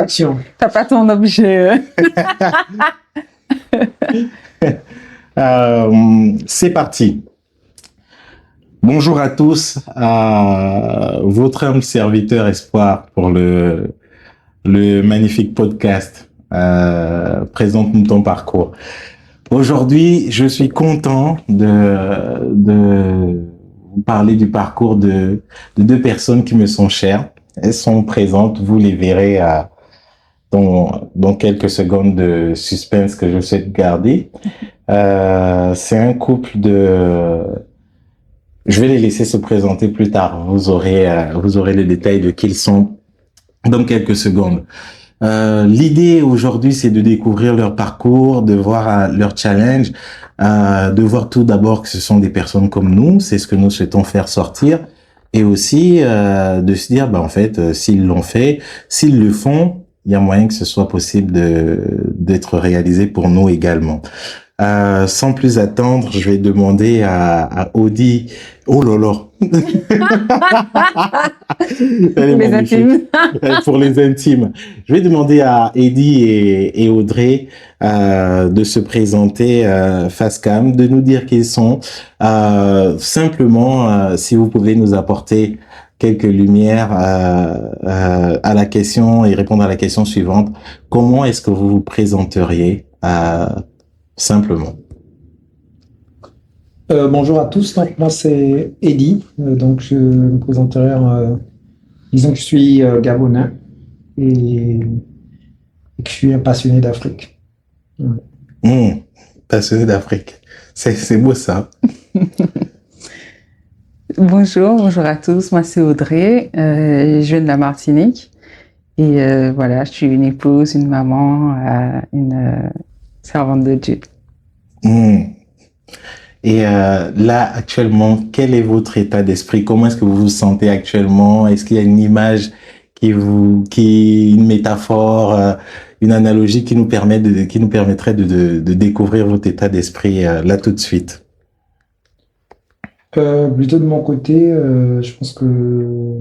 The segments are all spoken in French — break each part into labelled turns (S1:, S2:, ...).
S1: Action.
S2: T'as pas ton objet.
S3: C'est parti. Bonjour à tous, votre humble serviteur Espoir pour le magnifique podcast Présente-nous ton parcours. Aujourd'hui, je suis content de vous parler du parcours de deux personnes qui me sont chères. Elles sont présentes, vous les verrez dans quelques secondes de suspense que je souhaite garder. C'est un couple je vais les laisser se présenter plus tard. Vous aurez les détails de qui ils sont dans quelques secondes. L'idée aujourd'hui, c'est de découvrir leur parcours, de voir leur challenge, de voir tout d'abord que ce sont des personnes comme nous. C'est ce que nous souhaitons faire sortir. Et aussi de se dire, en fait, s'ils l'ont fait, s'ils le font, il y a moyen que ce soit possible d'être réalisé pour nous également. Sans plus attendre, je vais demander à Audi. Oh là là. Elle est
S2: Les intimes.
S3: Pour les intimes. Je vais demander à Eddie et Audrey de se présenter face cam, de nous dire qui ils sont. Simplement, si vous pouvez nous apporter quelques lumières à la question et répondre à la question suivante. Comment est-ce que vous vous présenteriez simplement?
S1: Bonjour à tous, donc moi c'est Eddy, donc je me présenterai disons que je suis gabonais et que je suis un passionné d'Afrique.
S3: Passionné d'Afrique, c'est beau ça.
S2: Bonjour à tous, moi c'est Audrey, je viens de la Martinique et voilà, je suis une épouse, une maman, une servante de Dieu.
S3: Et là, actuellement, quel est votre état d'esprit? Comment est-ce que vous vous sentez actuellement? Est-ce qu'il y a une image une métaphore, une analogie qui nous permettrait de découvrir votre état d'esprit là tout de suite?
S1: Plutôt de mon côté, je pense que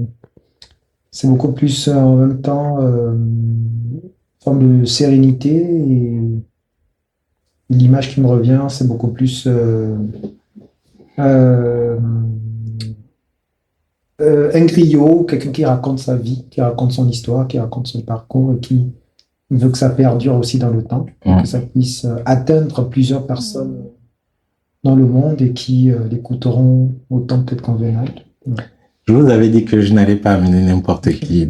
S1: c'est beaucoup plus en même temps une forme de sérénité et l'image qui me revient, c'est beaucoup plus un griot, quelqu'un qui raconte sa vie, qui raconte son histoire, qui raconte son parcours et qui veut que ça perdure aussi dans le temps, que ça puisse atteindre plusieurs personnes dans le monde et qui l'écouteront autant que convenable.
S3: Je vous avais dit que je n'allais pas amener n'importe qui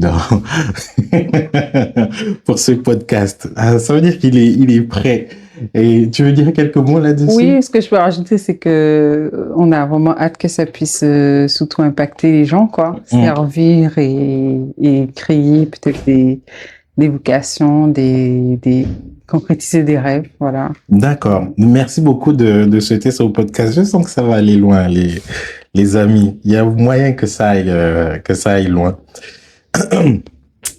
S3: pour ce podcast. Ça veut dire qu'il est prêt. Et tu veux dire quelques mots là-dessus?
S2: Oui, ce que je peux rajouter, c'est que on a vraiment hâte que ça puisse surtout impacter les gens, quoi. Servir et créer peut-être des vocations, concrétiser des rêves, voilà.
S3: D'accord. Merci beaucoup de souhaiter sur le podcast. Je sens que ça va aller loin, les amis. Il y a moyen que ça aille loin.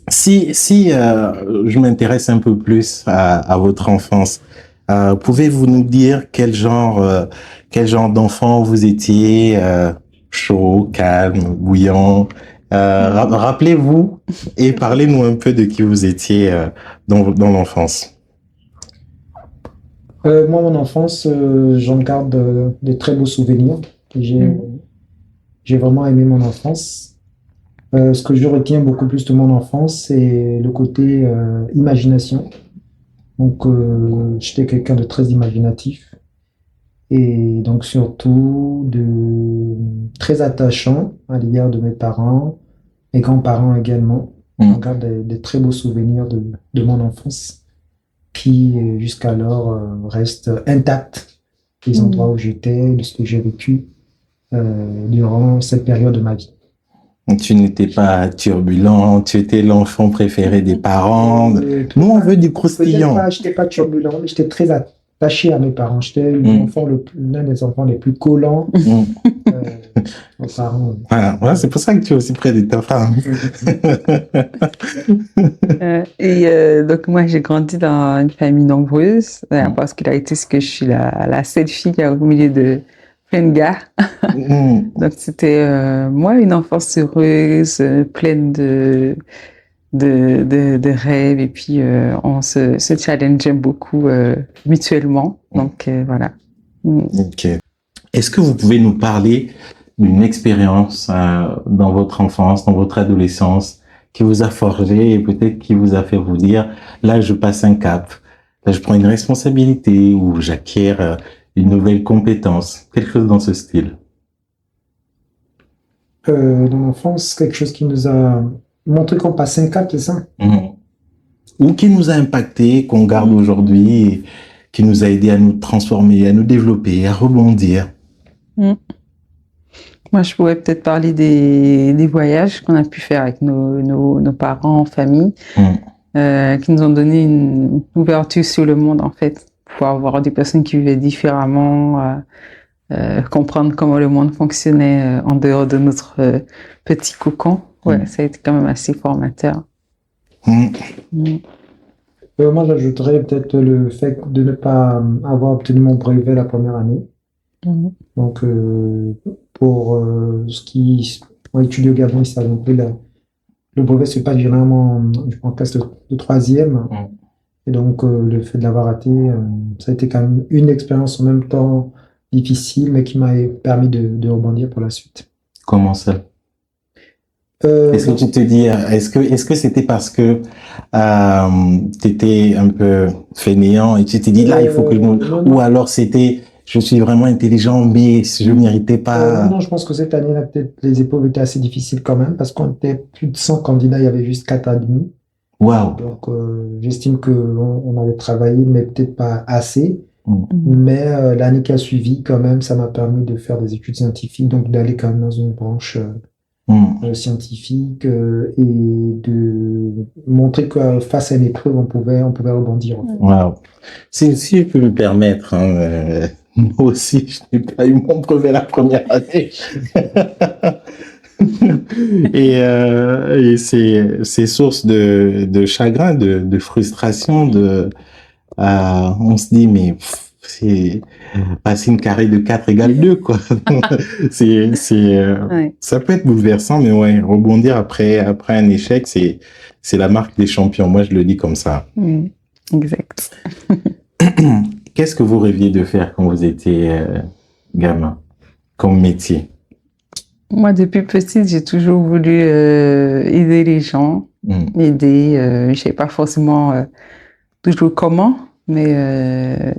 S3: Si je m'intéresse un peu plus à votre enfance, pouvez-vous nous dire quel genre d'enfant vous étiez, chaud, calme, bouillant? Rappelez-vous et parlez-nous un peu de qui vous étiez dans l'enfance.
S1: Moi, mon enfance, j'en garde de très beaux souvenirs. J'ai vraiment aimé mon enfance. Ce que je retiens beaucoup plus de mon enfance, c'est le côté imagination. Donc, j'étais quelqu'un de très imaginatif et donc surtout très attachant à l'égard de mes parents, mes grands-parents également. J'en garde des très beaux souvenirs de mon enfance qui, jusqu'alors, restent intacts des endroits où j'étais, de ce que j'ai vécu durant cette période de ma vie.
S3: Tu n'étais pas turbulent, tu étais l'enfant préféré des parents. Nous, on veut du croustillant.
S1: Je n'étais pas turbulent, mais j'étais très attaché à mes parents. J'étais l'un des enfants les plus collants aux parents.
S3: Voilà, c'est pour ça que tu es aussi près de ta femme.
S2: Donc, moi, j'ai grandi dans une famille nombreuse parce qu'il a été ce que je suis la seule fille au milieu de plein de gars. Donc, c'était, moi, une enfance heureuse, pleine de de rêves et puis on se challengeait beaucoup mutuellement. Donc voilà.
S3: Ok. Est-ce que vous pouvez nous parler d'une expérience dans votre enfance, dans votre adolescence, qui vous a forgé et peut-être qui vous a fait vous dire, là, je passe un cap, là, je prends une responsabilité ou j'acquiers une nouvelle compétence, quelque chose dans ce style.
S1: Dans l'enfance, quelque chose qui nous a montré qu'on passait un cap, c'est ça?
S3: Ou qui nous a impacté, qu'on garde aujourd'hui, et qui nous a aidé à nous transformer, à nous développer, à rebondir.
S2: Moi, je pourrais peut-être parler des voyages qu'on a pu faire avec nos parents en famille, qui nous ont donné une ouverture sur le monde, en fait. Pouvoir voir des personnes qui vivaient différemment, comprendre comment le monde fonctionnait en dehors de notre petit cocon. Ouais, ça a été quand même assez formateur.
S1: Moi, j'ajouterais peut-être le fait de ne pas avoir obtenu mon brevet la première année. Donc, pour ce qui ont étudié au Gabon, ils savent un peu le brevet se passe généralement en classe de troisième. Et donc, le fait de l'avoir raté, ça a été quand même une expérience en même temps difficile, mais qui m'a permis de rebondir pour la suite.
S3: Comment ça? Est-ce que tu te dis, est-ce que c'était parce que tu étais un peu fainéant et tu t'es dit là il faut que ou alors c'était je suis vraiment intelligent mais je méritais pas.
S1: Non, je pense que cette année-là peut-être les épreuves étaient assez difficiles quand même parce qu'on était plus de 100 candidats, il y avait juste 4 admis.
S3: Waouh.
S1: Donc j'estime que on avait travaillé mais peut-être pas assez. Mais l'année qui a suivi quand même ça m'a permis de faire des études scientifiques, donc d'aller quand même dans une branche scientifique et de montrer que face à une épreuve, on pouvait rebondir. En fait.
S3: Wow. Si je peux me permettre, moi aussi, je n'ai pas eu mon brevet la première année. et c'est source de chagrin, de frustration, on se dit, mais c'est passer une carré de 4 égale 2, quoi. Ça peut être bouleversant, mais ouais, rebondir après un échec, c'est la marque des champions. Moi, je le dis comme ça.
S2: Exact.
S3: Qu'est-ce que vous rêviez de faire quand vous étiez gamin, comme métier?
S2: Moi, depuis petite, j'ai toujours voulu aider les gens, aider. Je sais pas forcément toujours comment, mais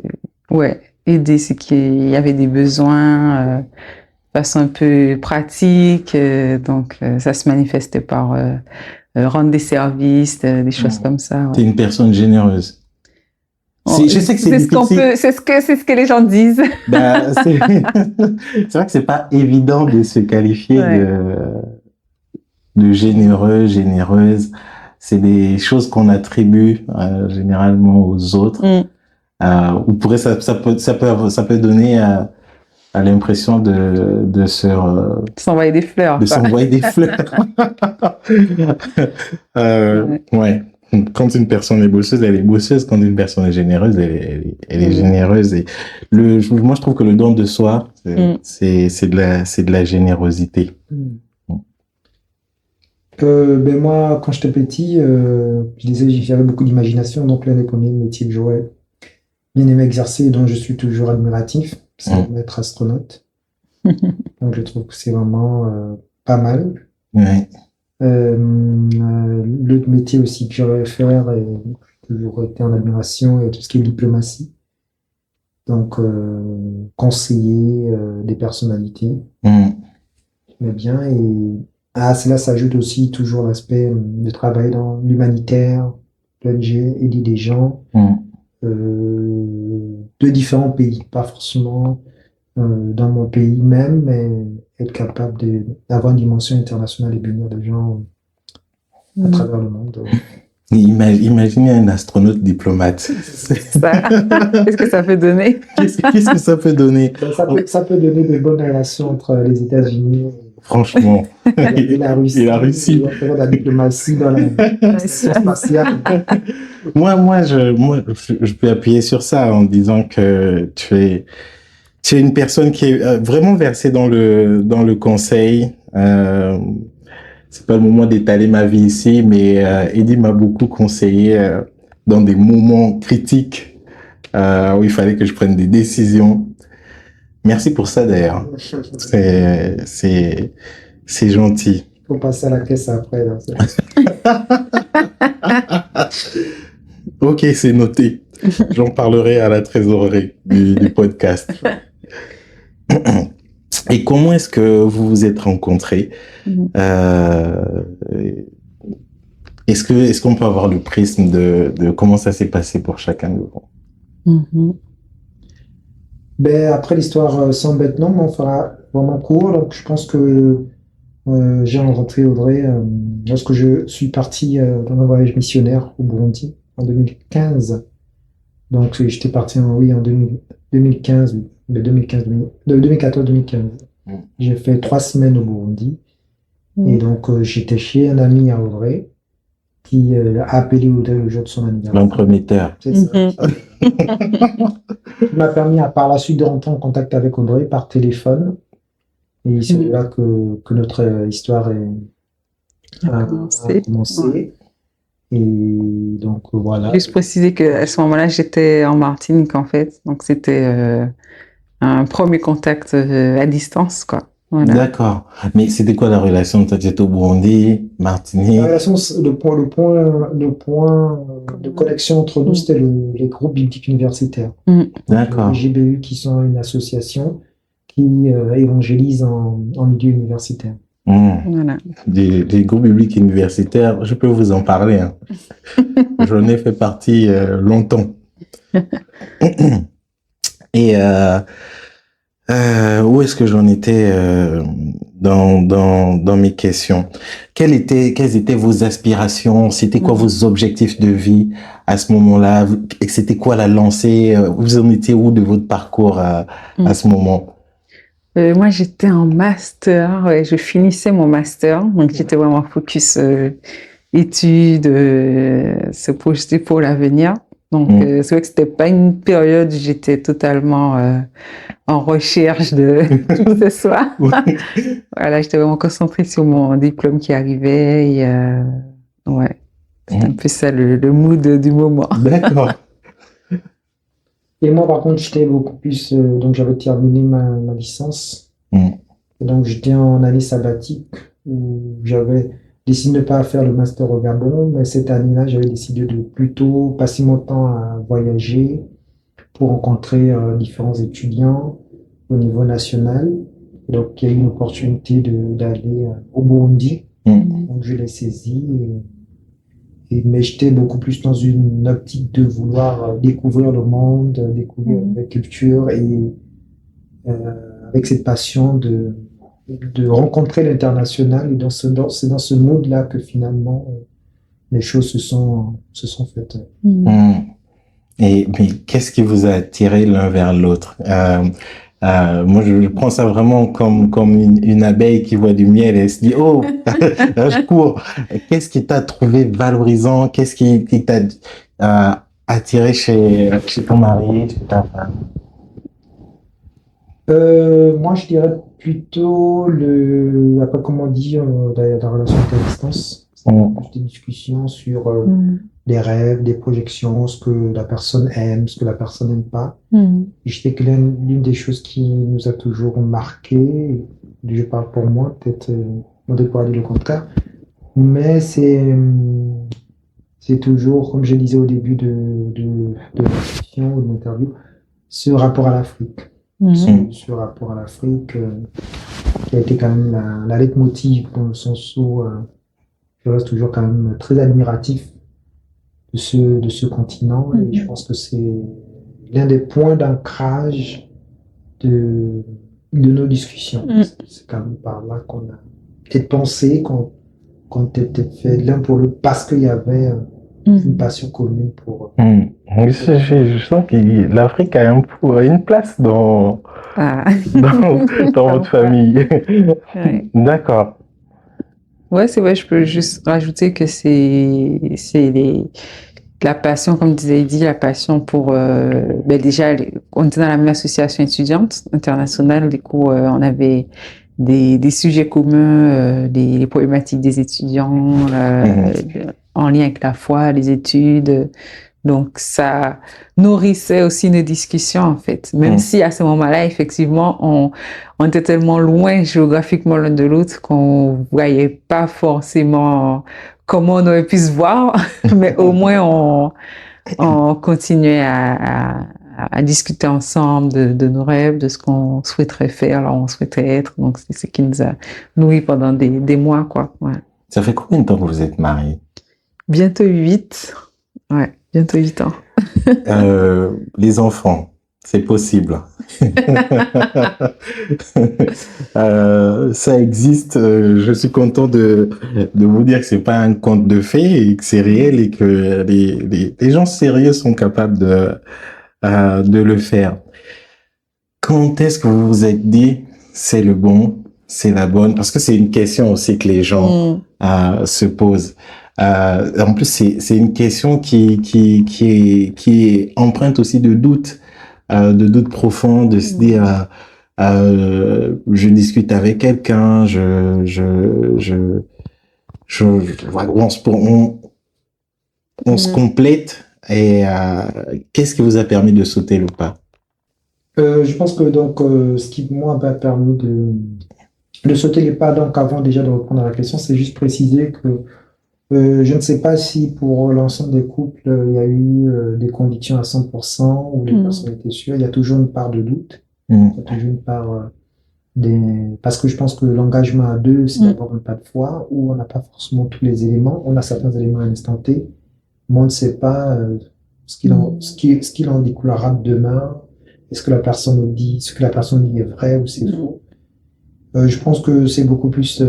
S2: ouais, aider ceux qui y avait des besoins de façon un peu pratique. Donc, ça se manifeste par rendre des services, des choses comme ça. Ouais.
S3: T'es une personne généreuse. Je sais que c'est difficile.
S2: C'est ce que les gens disent.
S3: Bah, c'est vrai que c'est pas évident de se qualifier de généreux, généreuse. C'est des choses qu'on attribue généralement aux autres. Ou pourrait ça peut donner à l'impression de
S2: s'envoyer des fleurs.
S3: De s'envoyer des fleurs. Ouais. Quand une personne est bosseuse, elle est bosseuse. Quand une personne est généreuse, elle est généreuse. Et moi, je trouve que le don de soi, c'est de la générosité.
S1: Ben moi, quand j'étais petit, je disais j'avais beaucoup d'imagination. Donc l'un des premiers métiers que j'aurais bien aimé exercer, dont je suis toujours admiratif, c'est être astronaute. Donc je trouve que c'est vraiment pas mal.
S3: Ouais.
S1: Le métier aussi que j'aurais faire, et j'ai toujours été en admiration, et tout ce qui est diplomatie. Donc, conseiller des personnalités. Mais bien, et à cela s'ajoute aussi toujours l'aspect de travail dans l'humanitaire, l'ONG, aider des gens de différents pays, pas forcément dans mon pays même, mais être capable d'avoir une dimension internationale et bénir des gens à travers le monde.
S3: Imaginez un astronaute diplomate.
S2: Qu'est-ce que ça peut donner?
S3: Qu'est-ce que ça peut donner?
S1: Ça peut donner de bonnes relations entre les États-Unis
S3: franchement
S1: et la Russie.
S3: Et la Russie.
S1: Faire de la diplomatie dans la spatiale.
S3: Moi, je peux appuyer sur ça en disant que tu es une personne qui est vraiment versée dans le conseil. c'est pas le moment d'étaler ma vie ici, mais Eddie m'a beaucoup conseillé dans des moments critiques où il fallait que je prenne des décisions. Merci pour ça d'ailleurs. C'est gentil.
S1: Faut passer à la caisse après. Là.
S3: Ok, c'est noté. J'en parlerai à la trésorerie du podcast. Et comment est-ce que vous vous êtes rencontrés? Est-ce qu'on peut avoir le prisme de comment ça s'est passé pour chacun de vous?
S1: Ben, après l'histoire semble être longue, mais on fera vraiment court. Donc, je pense que j'ai rencontré Audrey lorsque je suis parti dans un voyage missionnaire au Burundi en 2015. Donc, j'étais parti en 2015, de 2014-2015. J'ai fait 3 semaines au Burundi. Et donc, j'étais chez un ami à Audrey qui a appelé Audrey le jour de son anniversaire.
S3: L'entremetteur.
S1: C'est ça. Il m'a permis, par la suite, de rentrer en contact avec Audrey par téléphone. Et c'est là que notre histoire a commencé. Et donc, voilà.
S2: Juste préciser qu'à ce moment-là, j'étais en Martinique, en fait. Donc, c'était un premier contact à distance, quoi. Voilà.
S3: D'accord. Mais c'était quoi la relation? Tu étais au Burundi, Martinique?
S1: La relation, le point de connexion entre nous, c'était les groupes bibliques universitaires.
S3: D'accord.
S1: Les GBU, qui sont une association qui évangélise en milieu universitaire.
S2: Voilà.
S3: Des groupes bibliques universitaires, je peux vous en parler. Hein. J'en ai fait partie longtemps. Et où est-ce que j'en étais dans mes questions? Quelles étaient vos aspirations? C'était quoi vos objectifs de vie à ce moment-là? C'était quoi la lancée? Vous en étiez où de votre parcours à ce moment?
S2: Moi, j'étais en master, ouais, je finissais mon master, donc j'étais vraiment focus études, se projeter pour l'avenir. Donc, c'est vrai que c'était pas une période où j'étais totalement en recherche de tout ce soir. Voilà, j'étais vraiment concentrée sur mon diplôme qui arrivait. Et, ouais, c'était un peu ça le mood du moment.
S3: D'accord.
S1: Et moi, par contre, j'étais beaucoup plus. Donc, j'avais terminé ma licence. Et donc, j'étais en année sabbatique où j'avais décidé de ne pas faire le master au Gabon. Mais cette année-là, j'avais décidé de plutôt passer mon temps à voyager pour rencontrer différents étudiants au niveau national. Et donc, il y a eu une opportunité d'aller au Burundi. Donc, je l'ai saisi. Mais j'étais beaucoup plus dans une optique de vouloir découvrir le monde, découvrir la culture et avec cette passion de rencontrer l'international. Et c'est dans ce mode-là que finalement les choses se sont faites.
S3: Mais qu'est-ce qui vous a attiré l'un vers l'autre? Moi, je prends ça vraiment comme une abeille qui voit du miel et se dit, oh, là, je cours. Qu'est-ce qui t'a trouvé valorisant? Qu'est-ce qui t'a attiré chez ton mari, chez ta femme?
S1: Moi, je dirais plutôt après, comment dire, la relation à distance. Des discussions sur des rêves, des projections, ce que la personne aime, ce que la personne n'aime pas. Je sais que l'une des choses qui nous a toujours marqué, je parle pour moi, peut-être on pourra dire le contraire, mais c'est toujours, comme je disais au début de la discussion ou de l'interview, ce rapport à l'Afrique. Ce rapport à l'Afrique qui a été quand même la leitmotiv, dans le sens où je reste toujours quand même très admiratif de ce continent. Et je pense que c'est l'un des points d'ancrage de nos discussions. C'est quand même par là qu'on a peut-être pensé, qu'on a peut-être fait l'un pour l'autre, parce qu'il y avait une passion commune pour...
S3: Je sens que l'Afrique a une place dans votre famille.
S2: Ouais.
S3: D'accord.
S2: Ouais, c'est vrai, je peux juste rajouter que c'est la passion, comme disait Eddy, la passion pour, déjà, on était dans la même association étudiante internationale, du coup, on avait des sujets communs, les problématiques des étudiants en lien avec la foi, les études. Donc, ça nourrissait aussi nos discussions, en fait. Même si à ce moment-là, effectivement, on était tellement loin géographiquement l'un de l'autre qu'on voyait pas forcément comment on aurait pu se voir, mais au moins on continuait à discuter ensemble de nos rêves, de ce qu'on souhaiterait faire, là où on souhaiterait être. Donc, c'est ce qui nous a nourris pendant des mois, quoi. Ouais.
S3: Ça fait combien de temps que vous êtes mariés?
S2: Bientôt 8. Ouais, bientôt 8 ans.
S3: Les enfants, c'est possible. Ça existe. Je suis content de vous dire que c'est pas un conte de fées et que c'est réel et que les gens sérieux sont capables de le faire. Quand est-ce que vous vous êtes dit c'est le bon, c'est la bonne? Parce que c'est une question aussi que les gens se posent. En plus, c'est une question qui est empreinte aussi de doute profond, de se dire je discute avec quelqu'un, on se complète. Et qu'est-ce qui vous a permis de sauter le pas?
S1: Je pense que donc ce qui moi m'a permis de sauter les pas, donc avant déjà de répondre à la question, c'est juste préciser que je ne sais pas si pour l'ensemble des couples il y a eu des convictions à 100% ou les personnes étaient sûres. Il y a toujours une part de doute. Il y a toujours une part parce que je pense que l'engagement à deux, c'est d'abord un pas de foi où on n'a pas forcément tous les éléments. On a certains éléments à l'instant T, mais on ne sait pas ce qu'il en découlera de demain. Est-ce que la personne nous dit, ce que la personne dit est vrai ou c'est faux? Je pense que c'est beaucoup plus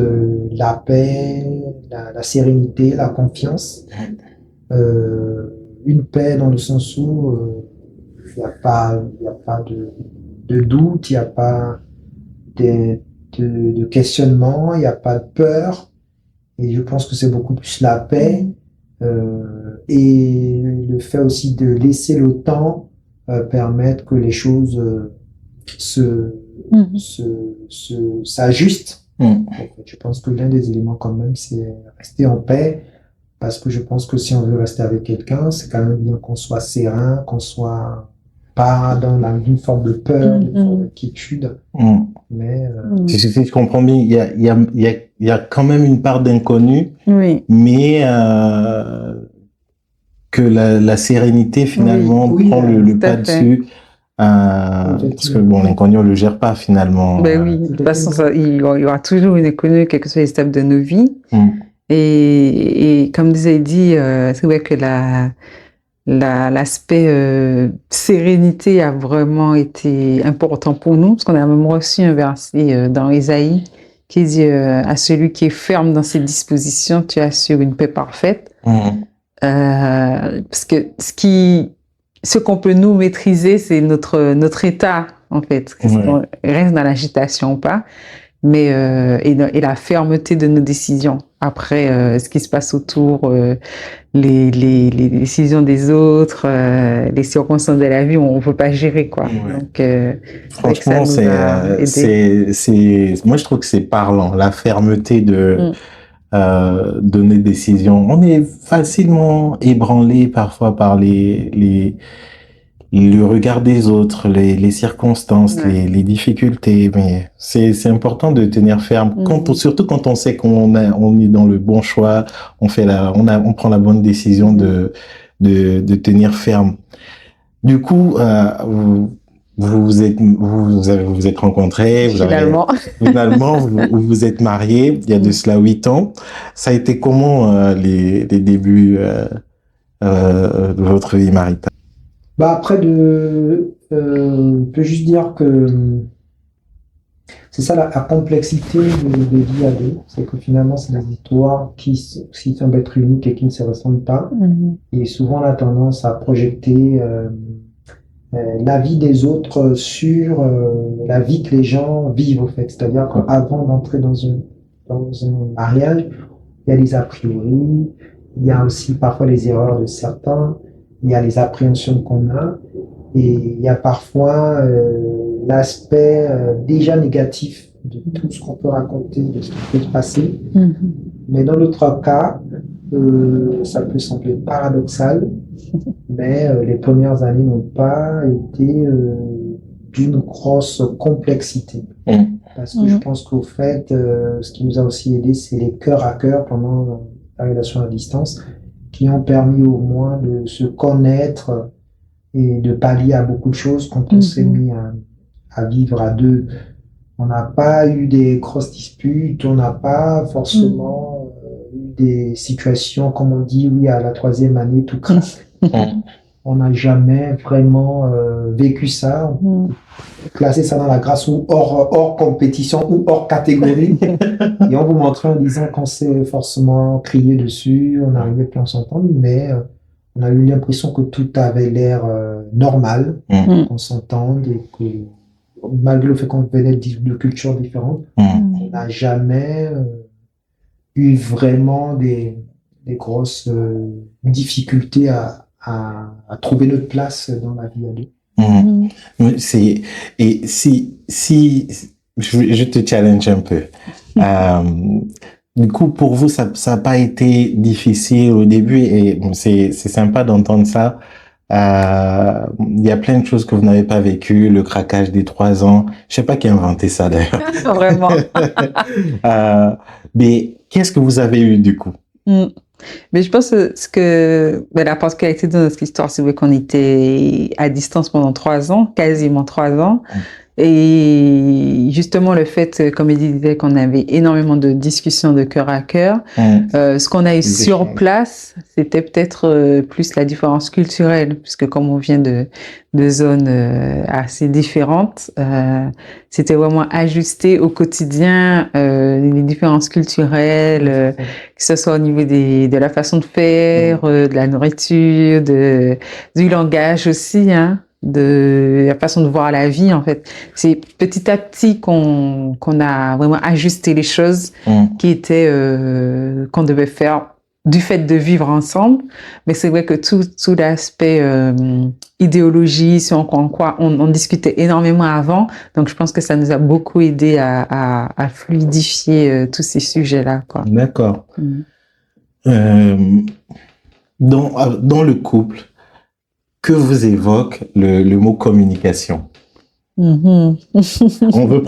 S1: la paix, la sérénité, la confiance. Une paix dans le sens où il n'y a pas de doute, il n'y a pas de questionnement, il n'y a pas de peur. Et je pense que c'est beaucoup plus la paix et le fait aussi de laisser le temps permettre que les choses s'ajustent. Je pense que l'un des éléments quand même, c'est rester en paix, parce que je pense que si on veut rester avec quelqu'un, c'est quand même bien qu'on soit serein, qu'on soit pas dans une forme de peur, une forme d'inquiétude. Mais
S3: si je comprends bien, il y a quand même une part d'inconnu, mais que la sérénité finalement prend le pas dessus. Parce que bon, l'inconnu, on le gère pas finalement.
S2: Ben oui, de toute façon, il y aura toujours une inconnue, quelles que soient les étapes de nos vies. Et comme vous avez dit, c'est vrai que l'aspect sérénité a vraiment été important pour nous, parce qu'on a même reçu un verset dans Ésaïe qui dit à celui qui est ferme dans ses dispositions, tu assures une paix parfaite. Parce que ce qu'on peut nous maîtriser, c'est notre état, en fait. On reste dans l'agitation ou pas, mais et la fermeté de nos décisions. Après, ce qui se passe autour, les décisions des autres, les circonstances de la vie, on ne peut pas gérer, quoi. Donc,
S3: franchement, moi je trouve que c'est parlant, la fermeté de nos décisions. On est facilement ébranlé parfois par le regard des autres, les circonstances, les difficultés, mais c'est important de tenir ferme, surtout quand on sait qu'on est dans le bon choix, on prend la bonne décision de tenir ferme. Du coup, vous vous êtes rencontrés, finalement vous vous êtes mariés il y a de cela 8 ans. Ça a été comment les débuts de votre vie maritale?
S1: Après, je peux juste dire que c'est ça la complexité de vie à deux, c'est que finalement c'est des histoires qui semblent être uniques et qui ne se ressemblent pas. Et souvent on a tendance à projeter la vie des autres sur la vie que les gens vivent, en fait. C'est-à-dire qu'avant d'entrer dans un mariage, il y a des a priori, il y a aussi parfois les erreurs de certains, il y a les appréhensions qu'on a, et il y a parfois l'aspect déjà négatif de tout ce qu'on peut raconter, de ce qui peut se passer.
S2: Mhm.
S1: Mais dans l'autre cas, ça peut sembler paradoxal, mais les premières années n'ont pas été d'une grosse complexité.
S3: Mm.
S1: Parce que je pense qu'au fait, ce qui nous a aussi aidé, c'est les cœurs à cœur pendant la relation à distance, qui ont permis au moins de se connaître et de pallier à beaucoup de choses quand on s'est mis à vivre à deux. On n'a pas eu des grosses disputes, on n'a pas forcément eu des situations, comme on dit, oui, à la troisième année, tout craque. On n'a jamais vraiment vécu ça. On peut classer ça dans la grâce ou hors compétition ou hors catégorie. Et on vous montrait en disant qu'on s'est forcément crié dessus, on n'arrivait plus à s'entendre, mais on a eu l'impression que tout avait l'air normal, qu'on s'entende et que malgré le fait qu'on venait de cultures différentes, on n'a jamais eu vraiment des grosses difficultés à trouver notre place dans la vie à deux.
S3: Et si je te challenge un peu. Du coup, pour vous, ça n'a pas été difficile au début et c'est sympa d'entendre ça. Il y a plein de choses que vous n'avez pas vécues, le craquage des 3 ans. Je sais pas qui a inventé ça d'ailleurs.
S2: Vraiment.
S3: Mais qu'est-ce que vous avez eu du coup?
S2: Mais je pense que la particularité de notre histoire, c'est vrai qu'on était à distance pendant 3 ans, quasiment 3 ans. Et justement, le fait, comme il disait, qu'on avait énormément de discussions de cœur à cœur, ce qu'on a eu sur place, c'était peut-être plus la différence culturelle, puisque comme on vient de zones assez différentes, c'était vraiment ajusté au quotidien les différences culturelles, que ce soit au niveau de la façon de faire, de la nourriture, du langage aussi, hein. De la façon de voir la vie, en fait. C'est petit à petit qu'on a vraiment ajusté les choses qui étaient, qu'on devait faire du fait de vivre ensemble. Mais c'est vrai que tout l'aspect idéologie, si on croit en quoi, on discutait énormément avant. Donc, je pense que ça nous a beaucoup aidé à fluidifier tous ces sujets-là, quoi.
S3: D'accord. Dans le couple, que vous évoque le mot communication? On veut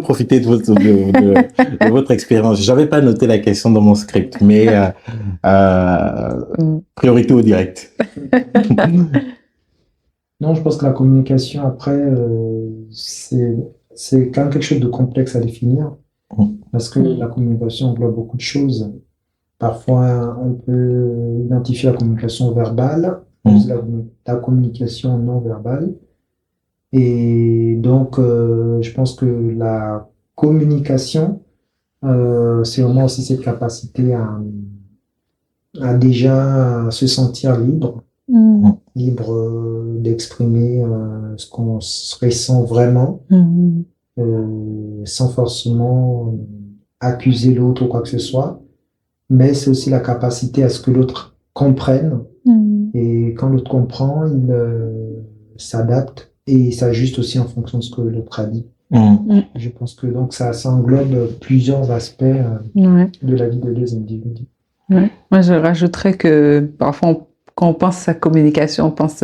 S3: profiter de votre expérience. J'avais pas noté la question dans mon script, mais priorité au direct.
S1: Non, je pense que la communication, après, c'est quand même quelque chose de complexe à définir, parce que la communication englobe beaucoup de choses. Parfois, on peut identifier la communication verbale, la communication non verbale. Et donc, je pense que la communication, c'est vraiment aussi cette capacité à déjà se sentir libre, libre d'exprimer ce qu'on ressent vraiment, sans forcément accuser l'autre ou quoi que ce soit. Mais c'est aussi la capacité à ce que l'autre comprenne. Et quand l'autre comprend, il s'adapte et s'ajuste aussi en fonction de ce que l'autre a dit. Je pense que donc ça englobe plusieurs aspects de la vie de deux individus.
S2: Moi, je rajouterais que parfois, quand on pense à communication, on pense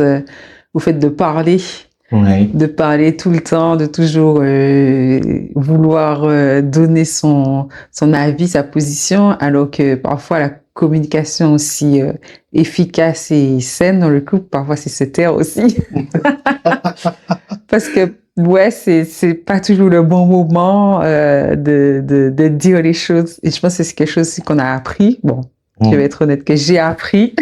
S2: au fait de parler. De parler tout le temps, de toujours vouloir donner son avis, sa position, alors que parfois la communication aussi efficace et saine dans le couple, parfois c'est se taire aussi. Parce que ouais, c'est pas toujours le bon moment de dire les choses. Et je pense que c'est quelque chose aussi qu'on a appris. Bon, je vais être honnête que j'ai appris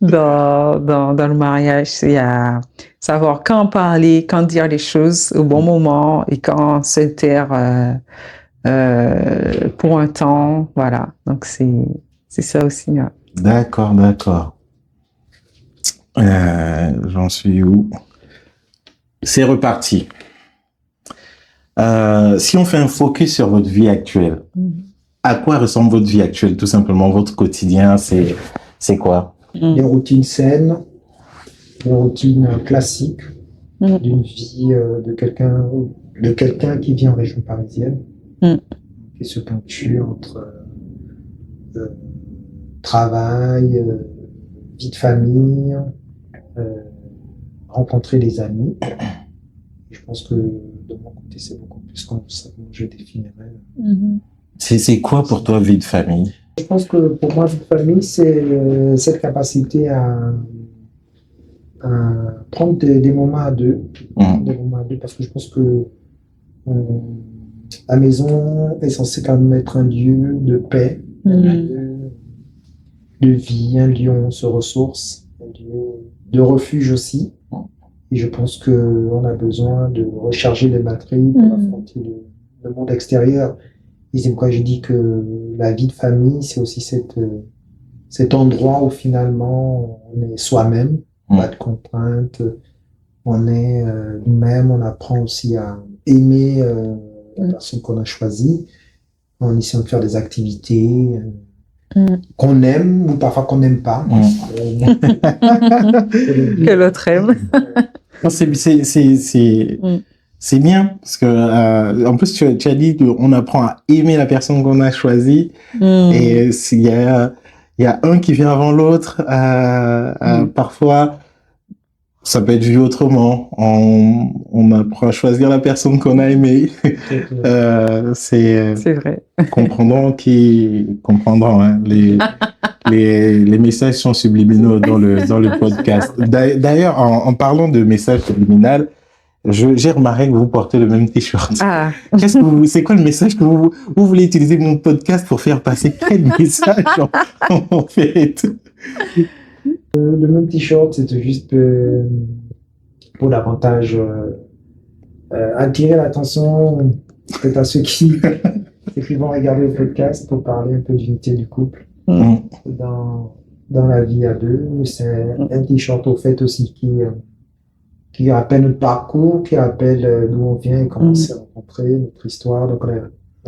S2: dans le mariage, c'est à savoir quand parler, quand dire les choses au bon moment et quand se taire pour un temps, voilà. Donc c'est ça aussi. Ouais.
S3: D'accord. J'en suis où? C'est reparti. Si on fait un focus sur votre vie actuelle, à quoi ressemble votre vie actuelle, tout simplement, votre quotidien, c'est quoi?
S1: Des routines saines, des routines classiques d'une vie de quelqu'un de quelqu'un qui vit en région parisienne,
S2: Mm.
S1: qui se ponctue entre travail, vie de famille, euh, rencontrer des amis. Et je pense que de mon côté, c'est beaucoup plus comme ça que je définirais.
S3: C'est quoi pour toi, vie de famille?
S1: Je pense que pour moi, vie de famille, c'est cette capacité à prendre des moments à deux. Des moments à deux, parce que je pense que la maison est censée quand même être un lieu de paix, un lieu de vie, un lieu où on se ressource, un lieu de refuge aussi. Et je pense qu'on a besoin de recharger les batteries pour affronter le monde extérieur. Et c'est pourquoi je dis que la vie de famille, c'est aussi cet endroit où finalement on est soi-même, pas de contraintes, on est nous-mêmes, on apprend aussi à aimer la personne qu'on a choisie, en essayant de faire des activités qu'on aime ou parfois qu'on n'aime pas.
S2: Que l'autre aime.
S3: Non, c'est bien, parce que en plus, tu as dit qu'on apprend à aimer la personne qu'on a choisie, et il y a un qui vient avant l'autre, parfois, ça peut être vu autrement. On apprend à choisir la personne qu'on a aimée.
S2: C'est vrai.
S3: Comprendront hein. Les messages sont subliminaux dans le podcast. D'ailleurs, en parlant de messages subliminaux, j'ai remarqué que vous portez le même t-shirt.
S2: Ah.
S3: C'est quoi le message que vous voulez utiliser mon podcast pour faire passer quel message en fait?
S1: Le même t-shirt, c'était juste pour davantage attirer l'attention peut-être à ceux qui vont regarder le podcast pour parler un peu d'unité du couple dans la vie à deux. C'est un t-shirt au fait aussi qui rappelle notre parcours, qui rappelle d'où on vient et comment on s'est rencontrés, notre histoire. Donc on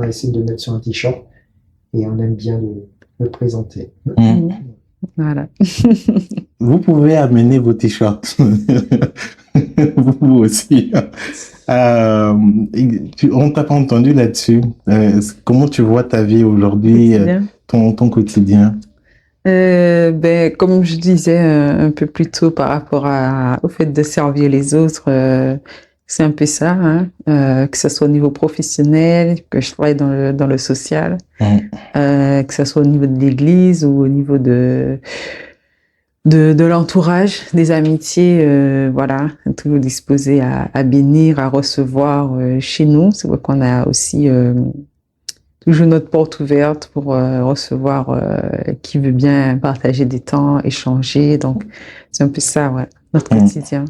S1: a essayé de mettre sur un t-shirt et on aime bien le présenter.
S2: Voilà.
S3: Vous pouvez amener vos t-shirts. Vous aussi. On t'a pas entendu là-dessus. Comment tu vois ta vie aujourd'hui, ton quotidien?
S2: Comme je disais un peu plus tôt par rapport au fait de servir les autres, c'est un peu ça, hein, que ce soit au niveau professionnel, que je travaille dans le social, que ce soit au niveau de l'église ou au niveau de l'entourage, des amitiés, voilà, toujours disposé à bénir, à recevoir chez nous. C'est vrai qu'on a aussi toujours notre porte ouverte pour recevoir qui veut bien partager des temps, échanger. Donc, c'est un peu ça, ouais, notre quotidien.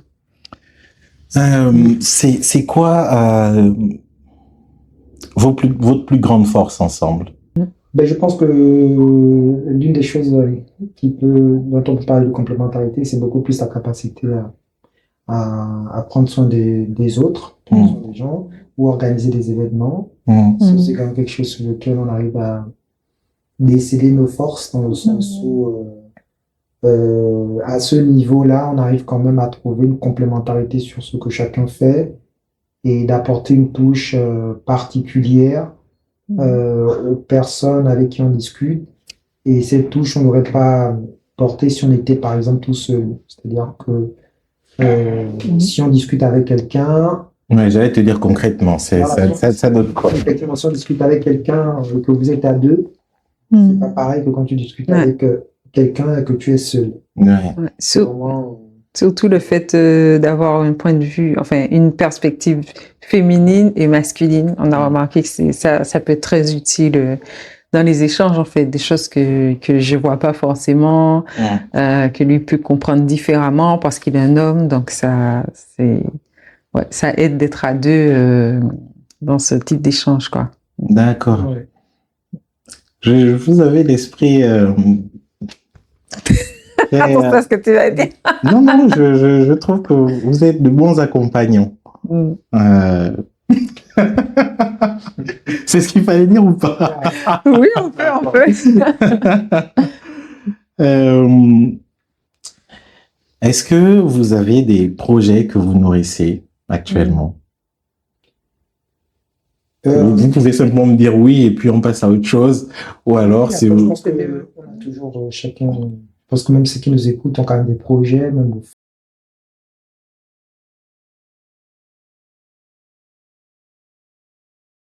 S3: C'est quoi votre plus grande force ensemble?
S1: Je pense que l'une des choses dont on peut parler de complémentarité, c'est beaucoup plus la capacité à prendre soin des autres, prendre soin des gens, ou organiser des événements. C'est quand même quelque chose sur lequel on arrive à déceler nos forces, dans le sens où à ce niveau-là, on arrive quand même à trouver une complémentarité sur ce que chacun fait et d'apporter une touche particulière aux personnes avec qui on discute. Et cette touche, on n'aurait pas porté si on était par exemple tout seul. C'est-à-dire que si on discute avec quelqu'un...
S3: Ouais, j'allais te dire concrètement, ça donne quoi?
S1: Effectivement, si on discute avec quelqu'un, que vous êtes à deux, c'est pas pareil que quand tu discutes avec quelqu'un et que tu es seul.
S2: Surtout le fait d'avoir un point de vue, enfin une perspective féminine et masculine. On a remarqué que ça peut être très utile dans les échanges, en fait, des choses que je vois pas forcément, que lui peut comprendre différemment parce qu'il est un homme. Donc ça aide d'être à deux dans ce type d'échange, quoi.
S3: D'accord. Ouais. Vous avez l'esprit.
S2: Pour ça, ce que tu vas dire.
S3: Non, je trouve que vous êtes de bons accompagnants. C'est ce qu'il fallait dire ou pas?
S2: Oui, on peut.
S3: Est-ce que vous avez des projets que vous nourrissez actuellement? Vous pouvez simplement me dire oui et puis on passe à autre chose. Ou alors,
S1: Après,
S3: c'est
S1: je pense qu'on a toujours chacun, parce que même ceux qui nous écoutent ont quand même des projets, même